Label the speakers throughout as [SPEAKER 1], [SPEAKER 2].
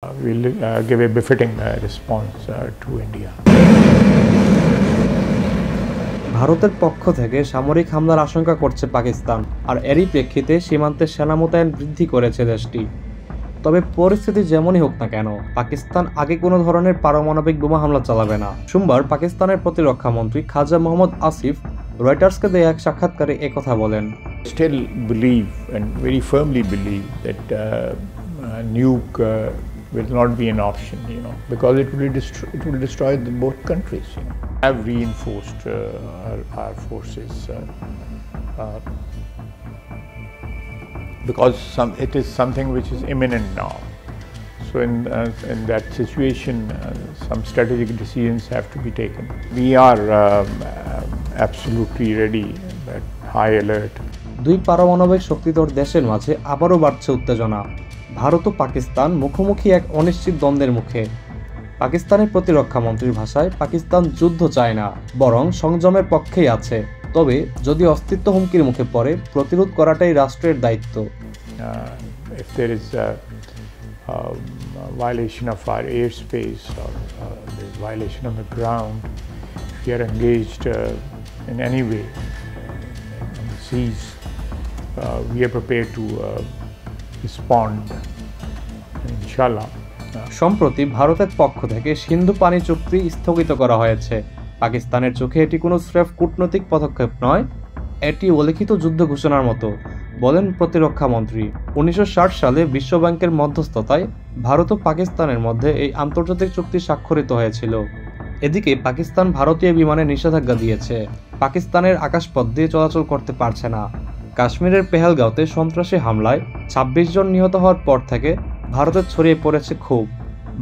[SPEAKER 1] We'll give a befitting response to India.
[SPEAKER 2] ভারতের পক্ষ থেকে সামরিক হামলার আশঙ্কা করছে পাকিস্তান, আর এরই প্রেক্ষিতে সীমান্তে সেনা মোতায়েন বৃদ্ধি করেছে দেশটি। তবে পরিস্থিতি যেমনই হোক না কেন, পাকিস্তান আগে কোনো ধরনের পারমাণবিক বোমা হামলা চালাবে না। সোমবার পাকিস্তানের প্রতিরক্ষা মন্ত্রী খাজা মোহাম্মদ আসিফ রয়টার্সকে দেয়া এক সাক্ষাৎকারে একথা বলেন।
[SPEAKER 1] Still believe and very firmly believe that nuke will not be an option, because it will destroy both countries. Have reinforced our forces because it is something which is imminent now. So in that situation, some strategic decisions have to be taken. We are absolutely ready, at high alert.
[SPEAKER 2] দুই পারমাণবিক শক্তিধর দেশের মাঝে আবারও বাড়ছে উত্তেজনা। ভারত ও পাকিস্তান মুখোমুখি এক অনিশ্চিত দ্বন্দ্বের মুখে। পাকিস্তানের প্রতিরক্ষা মন্ত্রীর ভাষায়, পাকিস্তান যুদ্ধ চায় না, বরং সংযমের পক্ষেই আছে। তবে যদি অস্তিত্ব হুমকির মুখে পড়ে, প্রতিরোধ করাটাই রাষ্ট্রের দায়িত্ব।
[SPEAKER 1] If there is a violation of our airspace or violation of the ground, if we are engaged in any way on the seas, we are prepared to respond, inshallah.
[SPEAKER 2] সম্প্রতি ভারতের পক্ষ থেকে সিন্ধু পানি চুক্তি স্থগিত করা হয়েছে। পাকিস্তানের চোখে এটি কোনো স্রেফ কূটনৈতিক পদক্ষেপ নয়, এটি অলিখিত যুদ্ধ ঘোষণার মতো, বলেন প্রতিরক্ষা মন্ত্রী। 1960 সালে বিশ্বব্যাংকের মধ্যস্থতায় ভারত ও পাকিস্তানের মধ্যে এই আন্তর্জাতিক চুক্তি স্বাক্ষরিত হয়েছিল। এদিকে পাকিস্তান ভারতীয় বিমানে নিষেধাজ্ঞা দিয়েছে, পাকিস্তানের আকাশপথ দিয়ে চলাচল করতে পারছে না। কাশ্মীরের পেহেলগাঁওতে সন্ত্রাসী হামলায় 26 জন নিহত হওয়ার পর থেকে ভারতে ছড়িয়ে পড়েছে ক্ষোভ।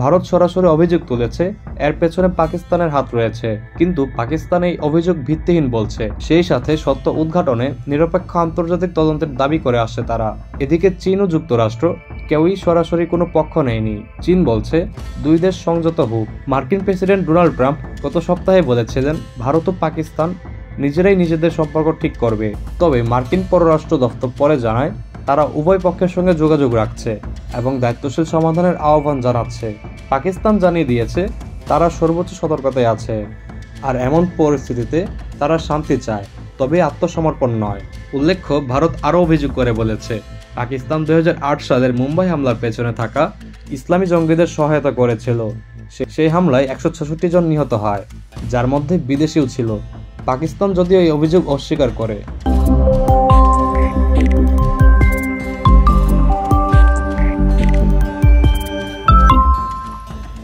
[SPEAKER 2] ভারত সরাসরি অভিযোগ তুলেছে এর পেছনে পাকিস্তানের হাত রয়েছে, কিন্তু পাকিস্তান এই অভিযোগ ভিত্তিহীন বলছে। সেই সাথে সত্য উদ্ঘাটনে নিরপেক্ষ আন্তর্জাতিক তদন্তের দাবি করে আসছে তারা। এদিকে চীন ও যুক্তরাষ্ট্র কেউই সরাসরি কোনো পক্ষ নেয়নি। চীন বলছে দুই দেশ সংযত হোক। মার্কিন প্রেসিডেন্ট ডোনাল্ড ট্রাম্প গত সপ্তাহে বলেছিলেন ভারত ও পাকিস্তান নিজেরাই নিজেদের সম্পর্ক ঠিক করবে। তবে মার্কিন পররাষ্ট্র দপ্তর পরে জানায় তারা উভয় পক্ষের সঙ্গে যোগাযোগ রাখছে এবং দায়িত্বশীল সমাধানের আহ্বান জানাচ্ছে। পাকিস্তান জানিয়ে দিয়েছে তারা সর্বোচ্চ সতর্কতায় আছে, আর এমন পরিস্থিতিতে তারা শান্তি চায়, তবে আত্মসমর্পণ নয়। উল্লেখ্য, ভারত আরও অভিযোগ করে বলেছে পাকিস্তান 2008 সালের মুম্বাই হামলার পেছনে থাকা ইসলামী জঙ্গিদের সহায়তা করেছিল। সেই হামলায় 166 জন নিহত হয়, যার মধ্যে বিদেশিও ছিল। পাকিস্তান যদিও এই অভিযোগ অস্বীকার করে।